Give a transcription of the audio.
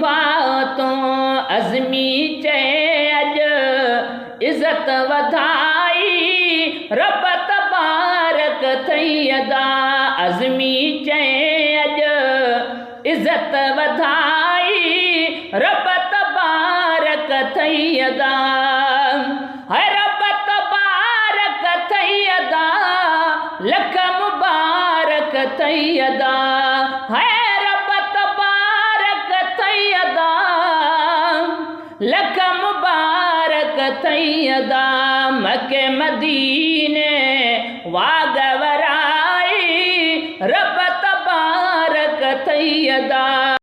भातो अज़मी चए अॼु इज़त वधाई रब तबारक थई अदा अज़मी चए अॼु इज़त वधाई रब तबारक थई अदा है रब तबारक थई अदा लख मुबारक थई अदा है रब तबारक थई अदा लख मुबारक थई अदा मके मदीने वाग वराई रब तबारक थई अदा